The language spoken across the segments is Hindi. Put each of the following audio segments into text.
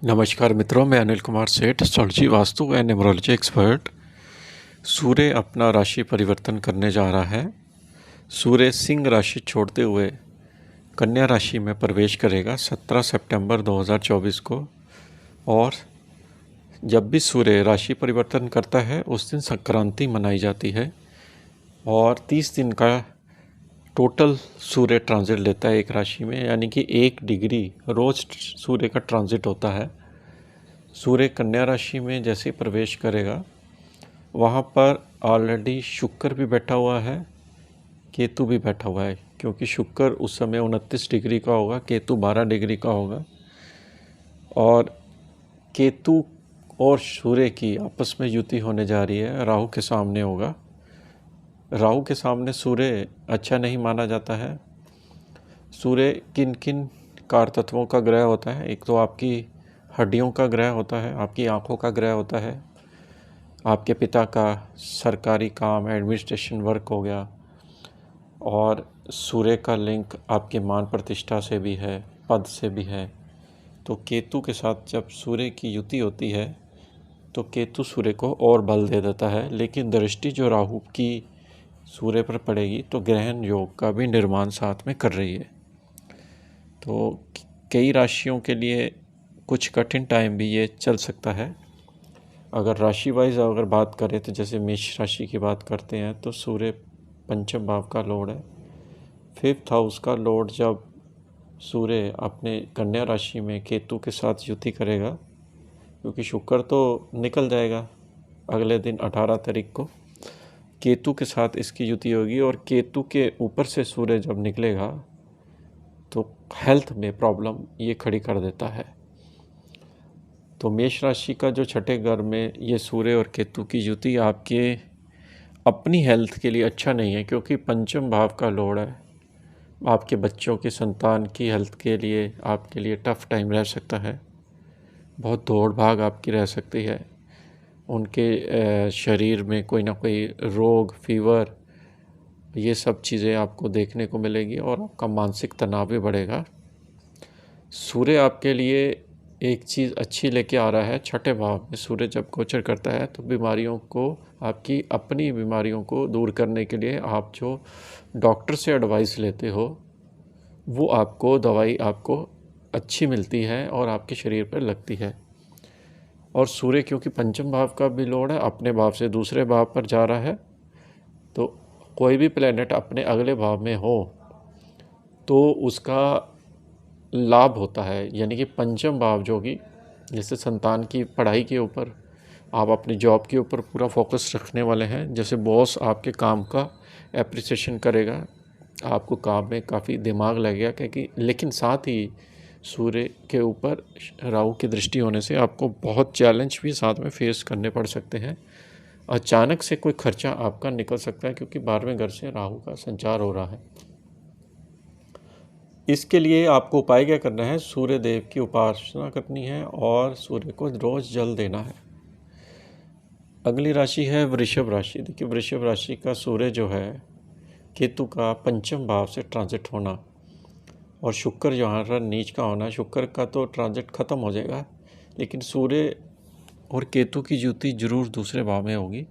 नमस्कार मित्रों, मैं Anil Kumar Seth, astrology, vastu and numerology expert. सूर्य अपना राशि परिवर्तन करने जा रहा है। सूर्य सिंह राशि छोड़ते हुए कन्या राशि में प्रवेश करेगा 17 सितंबर 2024 को। और जब भी सूर्य राशि परिवर्तन करता है उस दिन संक्रांति मनाई जाती है और 30 दिन का टोटल सूर्य ट्रांजिट लेता है एक राशि में, यानी कि 1 डिग्री रोज सूर्य का ट्रांजिट होता है। सूर्य कन्या राशि में जैसे प्रवेश करेगा वहाँ पर ऑलरेडी शुक्र भी बैठा हुआ है, केतु भी बैठा हुआ है, क्योंकि शुक्र उस समय 29 डिग्री का होगा, केतु 12 डिग्री का होगा। और केतु और सूर्य की आपस में युति होने जा रही है, राहु के सामने होगा। राहु के सामने सूर्य अच्छा नहीं माना जाता है। सूर्य किन किन कारतत्वों का ग्रह होता है? एक तो आपकी हड्डियों का ग्रह होता है, आपकी आँखों का ग्रह होता है, आपके पिता का सरकारी काम एडमिनिस्ट्रेशन वर्क हो गया। और सूर्य का लिंक आपके मान प्रतिष्ठा से भी है, पद से भी है। तो केतु के साथ जब सूर्य की युति होती है तो केतु सूर्य को और बल दे देता है, लेकिन दृष्टि जो राहु की सूर्य पर पड़ेगी तो ग्रहण योग का भी निर्माण साथ में कर रही है। तो कई राशियों के लिए कुछ कठिन टाइम भी ये चल सकता है। अगर राशि वाइज अगर बात करें तो जैसे मेष राशि की बात करते हैं तो सूर्य पंचम भाव का लॉर्ड है। 5th हाउस का लॉर्ड जब सूर्य अपने कन्या राशि में केतु के साथ युति करेगा, क्योंकि शुक्र तो निकल जाएगा अगले दिन 18 तारीख को, केतु के साथ इसकी युति होगी। और केतु के ऊपर से सूर्य जब निकलेगा तो हेल्थ में प्रॉब्लम ये खड़ी कर देता है। तो मेष राशि का जो छठे घर में ये सूर्य और केतु की युति आपके अपनी हेल्थ के लिए अच्छा नहीं है, क्योंकि पंचम भाव का लॉर्ड है। आपके बच्चों की संतान की हेल्थ के लिए आपके लिए टफ टाइम रह सकता है, बहुत दौड़ भाग आपकी रह सकती है। उनके शरीर में कोई ना कोई रोग, फीवर, ये सब चीज़ें आपको देखने को मिलेगी और आपका मानसिक तनाव भी बढ़ेगा। सूर्य आपके लिए एक चीज़ अच्छी लेके आ रहा है। छठे भाव में सूर्य जब गोचर करता है तो बीमारियों को, आपकी अपनी बीमारियों को दूर करने के लिए आप जो डॉक्टर से एडवाइस लेते हो वो आपको दवाई आपको अच्छी मिलती है और आपके शरीर पर लगती है। और सूर्य क्योंकि पंचम भाव का भी लॉर्ड है, अपने भाव से दूसरे भाव पर जा रहा है, तो कोई भी प्लेनेट अपने अगले भाव में हो तो उसका लाभ होता है। यानी कि पंचम भाव जो कि जैसे संतान की पढ़ाई के ऊपर, आप अपनी जॉब के ऊपर पूरा फोकस रखने वाले हैं, जैसे बॉस आपके काम का एप्रिसिएशन करेगा, आपको काम में काफ़ी दिमाग लगेगा, क्योंकि लेकिन साथ ही सूर्य के ऊपर राहु की दृष्टि होने से आपको बहुत चैलेंज भी साथ में फेस करने पड़ सकते हैं। अचानक से कोई खर्चा आपका निकल सकता है, क्योंकि 12वें घर से राहु का संचार हो रहा है। इसके लिए आपको उपाय क्या करना है? सूर्य देव की उपासना करनी है और सूर्य को रोज जल देना है। अगली राशि है वृषभ राशि। देखिए, वृषभ राशि का सूर्य जो है केतु का पंचम भाव से ट्रांजिट होना और शुक्र यहाँ पर नीच का होना, शुक्र का तो ट्रांजिट खत्म हो जाएगा, लेकिन सूर्य और केतु की युति जरूर दूसरे भाव में होगी।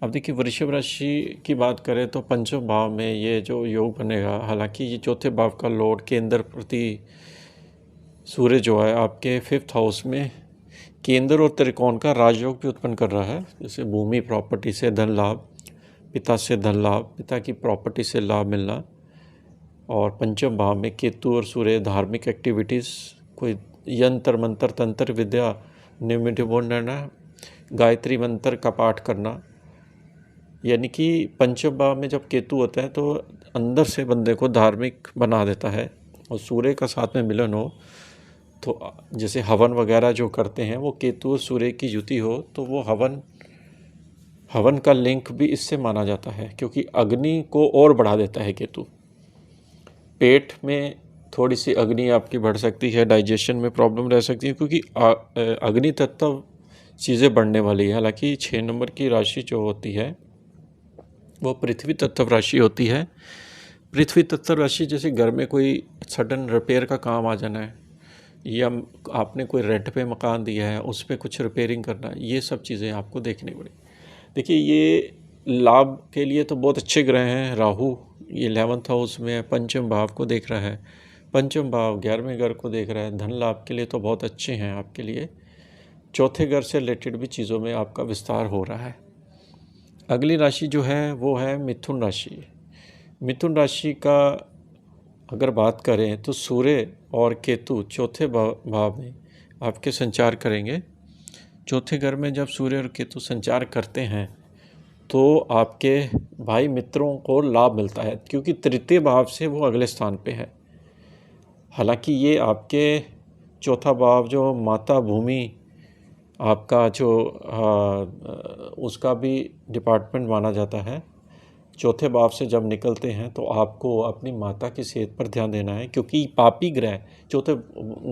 अब देखिए, वृषभ राशि की बात करें तो पंचम भाव में ये जो योग बनेगा, हालांकि ये चौथे भाव का लॉर्ड केंद्र प्रति सूर्य जो है आपके 5th हाउस में केंद्र और त्रिकोण का राजयोग भी उत्पन्न कर रहा है। जैसे भूमि प्रॉपर्टी से धन लाभ, पिता से धन लाभ, पिता की प्रॉपर्टी से लाभ मिलना। और पंचम भाव में केतु और सूर्य धार्मिक एक्टिविटीज़, कोई यंत्र मंत्र तंत्र विद्या नियमित बोलना, गायत्री मंत्र का पाठ करना। यानी कि पंचम भाव में जब केतु होता है तो अंदर से बंदे को धार्मिक बना देता है। और सूर्य का साथ में मिलन हो तो जैसे हवन वगैरह जो करते हैं वो केतु और सूर्य की युति हो तो वो हवन का लिंक भी इससे माना जाता है, क्योंकि अग्नि को और बढ़ा देता है केतु। पेट में थोड़ी सी अग्नि आपकी बढ़ सकती है, डाइजेशन में प्रॉब्लम रह सकती है, क्योंकि अग्नि तत्व चीज़ें बढ़ने वाली है। हालांकि 6 नंबर की राशि जो होती है वो पृथ्वी तत्व राशि होती है। पृथ्वी तत्व राशि जैसे घर में कोई सडन रिपेयर का काम आ जाना है या आपने कोई रेंट पे मकान दिया है उस पर कुछ रिपेयरिंग करना, ये सब चीज़ें आपको देखनी पड़े। देखिए ये लाभ के लिए तो बहुत अच्छे ग्रह हैं। राहु ये 11th हाउस में पंचम भाव को देख रहा है, पंचम भाव 11वें घर को देख रहा है। धन लाभ के लिए तो बहुत अच्छे हैं आपके लिए। चौथे घर से रिलेटेड भी चीज़ों में आपका विस्तार हो रहा है। अगली राशि जो है वो है मिथुन राशि। मिथुन राशि का अगर बात करें तो सूर्य और केतु चौथे भाव में आपके संचार करेंगे। चौथे घर में जब सूर्य और केतु संचार करते हैं तो आपके भाई मित्रों को लाभ मिलता है, क्योंकि तृतीय भाव से वो अगले स्थान पे है। हालांकि ये आपके चौथा भाव जो माता भूमि आपका जो उसका भी डिपार्टमेंट माना जाता है, चौथे भाव से जब निकलते हैं तो आपको अपनी माता की सेहत पर ध्यान देना है, क्योंकि पापी ग्रह चौथे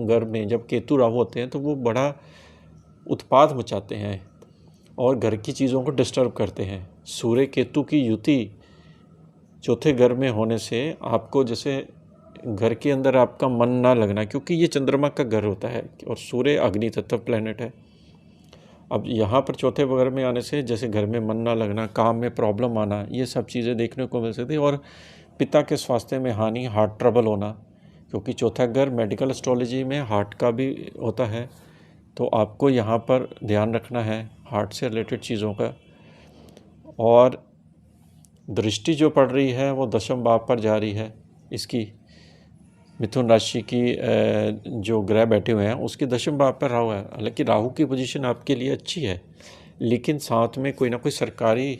घर में जब केतु राहु होते हैं तो वो बड़ा उत्पाद मचाते हैं और घर की चीज़ों को डिस्टर्ब करते हैं। सूर्य केतु की युति चौथे घर में होने से आपको जैसे घर के अंदर आपका मन ना लगना, क्योंकि ये चंद्रमा का घर होता है और सूर्य अग्नि तत्व प्लैनेट है। अब यहाँ पर चौथे घर में आने से जैसे घर में मन ना लगना, काम में प्रॉब्लम आना, ये सब चीज़ें देखने को मिल सकती है। और पिता के स्वास्थ्य में हानि, हार्ट ट्रबल होना, क्योंकि चौथा घर मेडिकल एस्ट्रोलॉजी में हार्ट का भी होता है, तो आपको यहाँ पर ध्यान रखना है हार्ट से रिलेटेड चीज़ों का। और दृष्टि जो पड़ रही है वो दशम भाव पर जा रही है इसकी, मिथुन राशि की जो ग्रह बैठे हुए हैं उसके दशम भाव पर राहु है। हालांकि राहु की पोजीशन आपके लिए अच्छी है, लेकिन साथ में कोई ना कोई सरकारी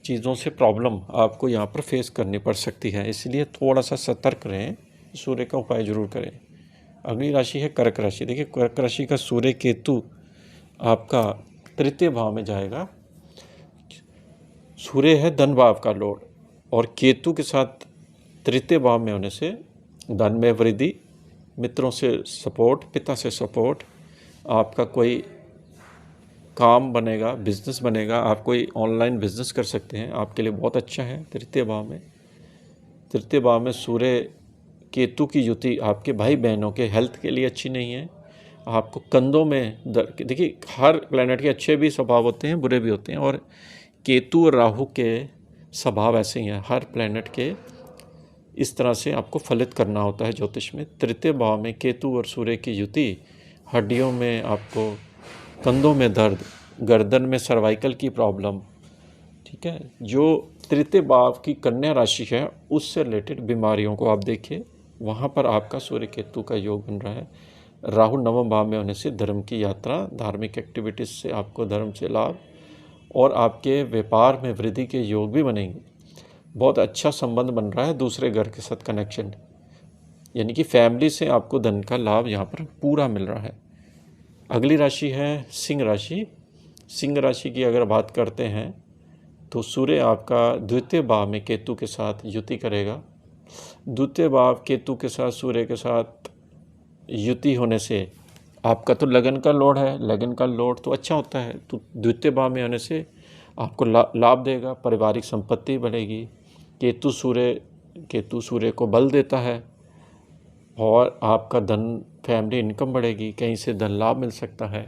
चीज़ों से प्रॉब्लम आपको यहाँ पर फेस करनी पड़ सकती है, इसलिए थोड़ा सा सतर्क रहें, सूर्य का उपाय जरूर करें। अगली राशि है कर्क राशि। देखिए कर्क राशि का सूर्य केतु आपका तृतीय भाव में जाएगा। सूर्य है धन भाव का लॉर्ड और केतु के साथ तृतीय भाव में होने से धन में वृद्धि, मित्रों से सपोर्ट, पिता से सपोर्ट, आपका कोई काम बनेगा, बिजनेस बनेगा, आप कोई ऑनलाइन बिजनेस कर सकते हैं, आपके लिए बहुत अच्छा है। तृतीय भाव में, तृतीय भाव में सूर्य केतु की युति आपके भाई बहनों के हेल्थ के लिए अच्छी नहीं है। आपको कंधों में दर्द, देखिए हर प्लैनेट के अच्छे भी स्वभाव होते हैं, बुरे भी होते हैं, और केतु और राहु के स्वभाव ऐसे ही हैं। हर प्लैनेट के इस तरह से आपको फलित करना होता है ज्योतिष में। तृतीय भाव में केतु और सूर्य की युति हड्डियों में आपको, कंधों में दर्द, गर्दन में सर्वाइकल की प्रॉब्लम, ठीक है। जो तृतीय भाव की कन्या राशि है उससे रिलेटेड बीमारियों को आप देखिए, वहाँ पर आपका सूर्य केतु का योग बन रहा है। राहु नवम भाव में होने से धर्म की यात्रा, धार्मिक एक्टिविटीज़ से आपको धर्म से लाभ और आपके व्यापार में वृद्धि के योग भी बनेंगे। बहुत अच्छा संबंध बन रहा है दूसरे घर के साथ कनेक्शन, यानी कि फैमिली से आपको धन का लाभ यहाँ पर पूरा मिल रहा है। अगली राशि है सिंह राशि। सिंह राशि की अगर बात करते हैं तो सूर्य आपका द्वितीय भाव में केतु के साथ युति करेगा। द्वितीय भाव केतु के साथ सूर्य के साथ युति होने से आपका तो लगन का लॉर्ड है, लगन का लॉर्ड तो अच्छा होता है, तो द्वितीय भाव में होने से आपको लाभ देगा, पारिवारिक संपत्ति बढ़ेगी। केतु सूर्य को बल देता है और आपका धन, फैमिली इनकम बढ़ेगी, कहीं से धन लाभ मिल सकता है।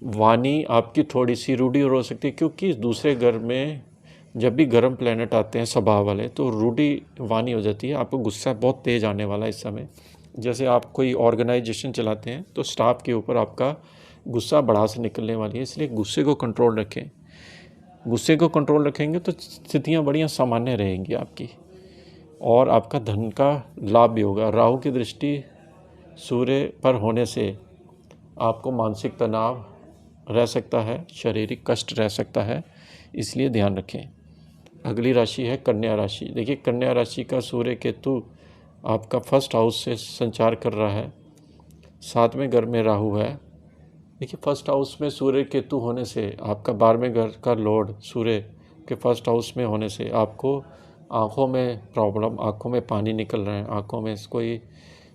वाणी आपकी थोड़ी सी रूढ़ी हो सकती है, क्योंकि दूसरे घर में जब भी गर्म प्लैनेट आते हैं स्वभाव वाले तो रूढ़ी वाणी हो जाती है। आपको गुस्सा बहुत तेज आने वाला है इस समय। जैसे आप कोई ऑर्गेनाइजेशन चलाते हैं तो स्टाफ के ऊपर आपका गुस्सा बढ़ा से निकलने वाली है, इसलिए गुस्से को कंट्रोल रखें। गुस्से को कंट्रोल रखेंगे तो स्थितियाँ बढ़िया सामान्य रहेंगी आपकी और आपका धन का लाभ भी होगा। राहु की दृष्टि सूर्य पर होने से आपको मानसिक तनाव रह सकता है, शारीरिक कष्ट रह सकता है, इसलिए ध्यान रखें। अगली राशि है कन्या राशि। देखिए कन्या राशि का सूर्य केतु आपका फर्स्ट हाउस से संचार कर रहा है, 7वें घर में राहु है। देखिए फर्स्ट हाउस में सूर्य केतु होने से आपका 12वें घर का लॉर्ड सूर्य के फर्स्ट हाउस में होने से आपको आँखों में प्रॉब्लम, आँखों में पानी निकल रहे हैं, आँखों में कोई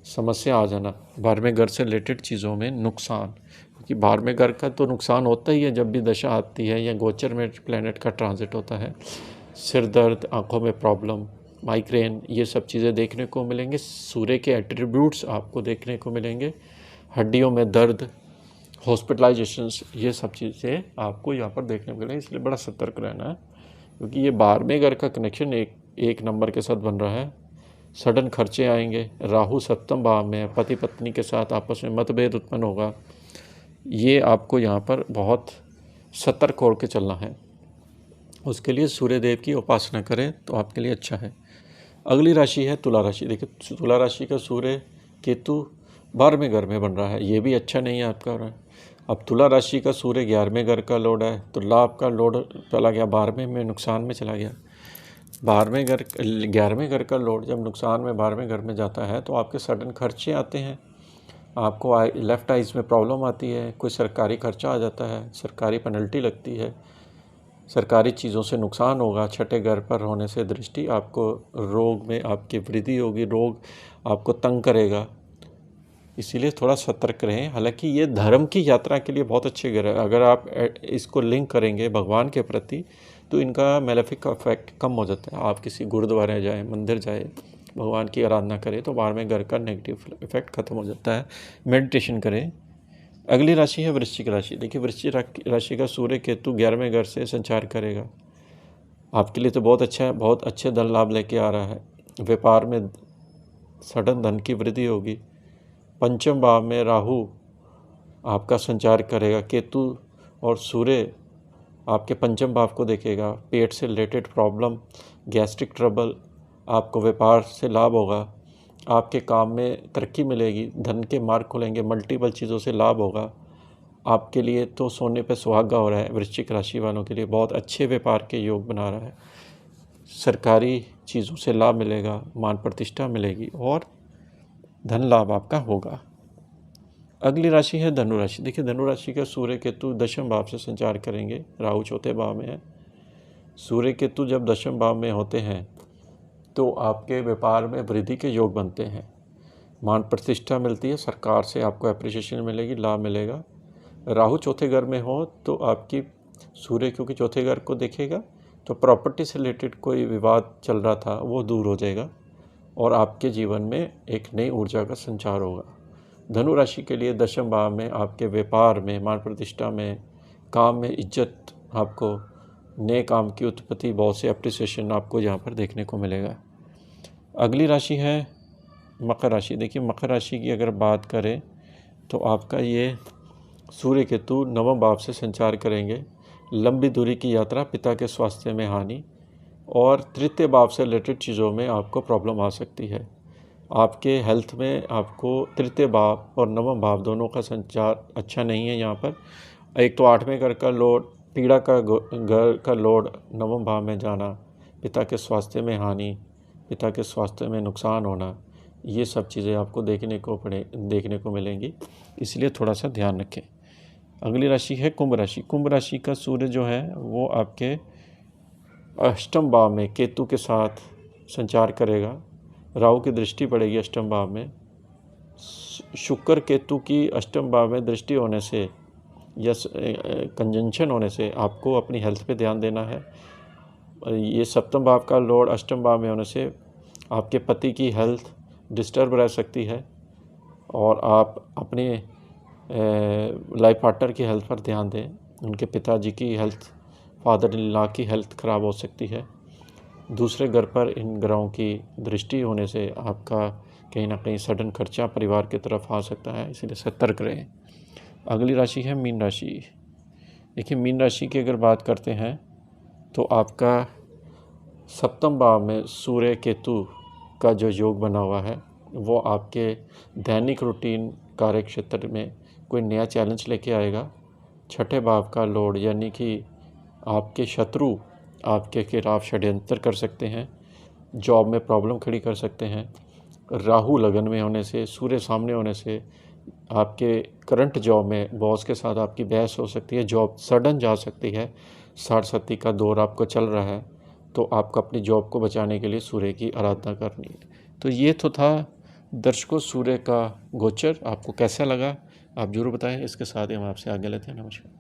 समस्या आ जाना, 12वें घर से रिलेटेड चीज़ों में नुकसान, क्योंकि 12वें घर का तो नुकसान होता ही है जब भी दशा आती है या गोचर में प्लैनेट का ट्रांजिट होता है। सिर दर्द, आँखों में प्रॉब्लम, माइग्रेन, ये सब चीज़ें देखने को मिलेंगे। सूर्य के एट्रीब्यूट्स आपको देखने को मिलेंगे। हड्डियों में दर्द, हॉस्पिटलाइजेशंस, ये सब चीज़ें आपको यहाँ पर देखने को मिलेंगी। इसलिए बड़ा सतर्क रहना है, क्योंकि ये 12वें घर का कनेक्शन एक नंबर के साथ बन रहा है। सडन खर्चे आएंगे। राहु 7वें भाव में, पति पत्नी के साथ आपस में मतभेद उत्पन्न होगा। ये आपको यहाँ पर बहुत सतर्क होकर चलना है। उसके लिए सूर्य देव की उपासना करें तो आपके लिए अच्छा है। अगली राशि है तुला राशि। देखिए, तुला राशि का सूर्य केतु 12वें घर में बन रहा है, ये भी अच्छा नहीं है आपका। अब तुला राशि का सूर्य 11वें घर का लॉर्ड है, तो लाभ का लॉर्ड चला गया 12वें में, नुकसान में चला गया। 11वें घर का लॉर्ड जब नुकसान में 12वें घर में जाता है तो आपके सडन खर्चे आते हैं, आपको लेफ्ट आइज़ में प्रॉब्लम आती है, कोई सरकारी खर्चा आ जाता है, सरकारी पेनल्टी लगती है, सरकारी चीज़ों से नुकसान होगा। छठे घर पर होने से दृष्टि, आपको रोग में आपकी वृद्धि होगी, रोग आपको तंग करेगा, इसीलिए थोड़ा सतर्क रहें। हालांकि ये धर्म की यात्रा के लिए बहुत अच्छे ग्रह है। अगर आप इसको लिंक करेंगे भगवान के प्रति तो इनका मेलेफिक इफेक्ट कम हो जाता है। आप किसी गुरुद्वारे जाएं, मंदिर जाएं, भगवान की आराधना करें तो 12वें घर का नेगेटिव इफेक्ट खत्म हो जाता है। मेडिटेशन करें। अगली राशि है वृश्चिक राशि। देखिए, वृश्चिक राशि का सूर्य केतु 11वें घर से संचार करेगा। आपके लिए तो बहुत अच्छा है, बहुत अच्छे धन लाभ लेके आ रहा है। व्यापार में सडन धन की वृद्धि होगी। 5वें भाव में राहु आपका संचार करेगा। केतु और सूर्य आपके 5वें भाव को देखेगा। पेट से रिलेटेड प्रॉब्लम, गैस्ट्रिक ट्रबल, आपको व्यापार से लाभ होगा, आपके काम में तरक्की मिलेगी, धन के मार्ग खुलेंगे, मल्टीपल चीज़ों से लाभ होगा। आपके लिए तो सोने पे सुहागा हो रहा है। वृश्चिक राशि वालों के लिए बहुत अच्छे व्यापार के योग बना रहा है। सरकारी चीज़ों से लाभ मिलेगा, मान प्रतिष्ठा मिलेगी और धन लाभ आपका होगा। अगली राशि है धनु राशि। देखिए, धनु राशि का सूर्य केतु 10वें भाव से संचार करेंगे। राहु 4थे भाव में है। सूर्य केतु जब 10वें भाव में होते हैं तो आपके व्यापार में वृद्धि के योग बनते हैं, मान प्रतिष्ठा मिलती है, सरकार से आपको एप्रिसिएशन मिलेगी, लाभ मिलेगा। राहु 4थे घर में हो तो आपकी सूर्य क्योंकि 4थे घर को देखेगा तो प्रॉपर्टी से रिलेटेड कोई विवाद चल रहा था वो दूर हो जाएगा और आपके जीवन में एक नई ऊर्जा का संचार होगा। धनु राशि के लिए 10वें भाव में आपके व्यापार में, मान प्रतिष्ठा में, काम में इज्जत, आपको नए काम की उत्पत्ति, बहुत से एप्रिसिएशन आपको यहाँ पर देखने को मिलेगा। अगली राशि है मकर राशि। देखिए, मकर राशि की अगर बात करें तो आपका ये सूर्य केतु 9वें भाव से संचार करेंगे। लंबी दूरी की यात्रा, पिता के स्वास्थ्य में हानि और तृतीय भाव से रिलेटेड चीज़ों में आपको प्रॉब्लम आ सकती है। आपके हेल्थ में आपको तृतीय भाव और 9वें भाव दोनों का संचार अच्छा नहीं है। यहाँ पर एक तो 8वें घर का लोड, पीड़ा का घर का लोड 9वें भाव में जाना, पिता के स्वास्थ्य में हानि, पिता के स्वास्थ्य में नुकसान होना, ये सब चीज़ें आपको देखने को मिलेंगी, इसलिए थोड़ा सा ध्यान रखें। अगली राशि है कुंभ राशि। कुंभ राशि का सूर्य जो है वो आपके 8वें भाव में केतु के साथ संचार करेगा। राहु की दृष्टि पड़ेगी 8वें भाव में। शुक्र केतु की 8वें भाव में दृष्टि होने से या कंजंक्शन होने से आपको अपनी हेल्थ पे ध्यान देना है। ये 7वें भाव का लॉर्ड 8वें भाव में होने से आपके पति की हेल्थ डिस्टर्ब रह सकती है और आप अपने लाइफ पार्टनर की हेल्थ पर ध्यान दें। उनके पिताजी की हेल्थ, फादर इन लॉ की हेल्थ ख़राब हो सकती है। दूसरे घर पर इन ग्रहों की दृष्टि होने से आपका कहीं ना कहीं सडन खर्चा परिवार की तरफ आ सकता है, इसलिए सतर्क रहें। अगली राशि है मीन राशि। देखिए, मीन राशि की अगर बात करते हैं तो आपका 7वें भाव में सूर्य केतु का जो योग बना हुआ है वो आपके दैनिक रूटीन कार्य क्षेत्र में कोई नया चैलेंज लेके आएगा। 6ठे भाव का लॉर्ड यानी कि आपके शत्रु आपके खिलाफ षड्यंत्र कर सकते हैं, जॉब में प्रॉब्लम खड़ी कर सकते हैं। राहु लगन में होने से, सूर्य सामने होने से आपके करंट जॉब में बॉस के साथ आपकी बहस हो सकती है, जॉब सडन जा सकती है। 60-70 का दौर आपको चल रहा है तो आपको अपनी जॉब को बचाने के लिए सूर्य की आराधना करनी है। तो ये तो था दर्शकों सूर्य का गोचर। आपको कैसा लगा आप जरूर बताएं। इसके साथ ही हम आपसे आगे लेते हैं। नमस्कार।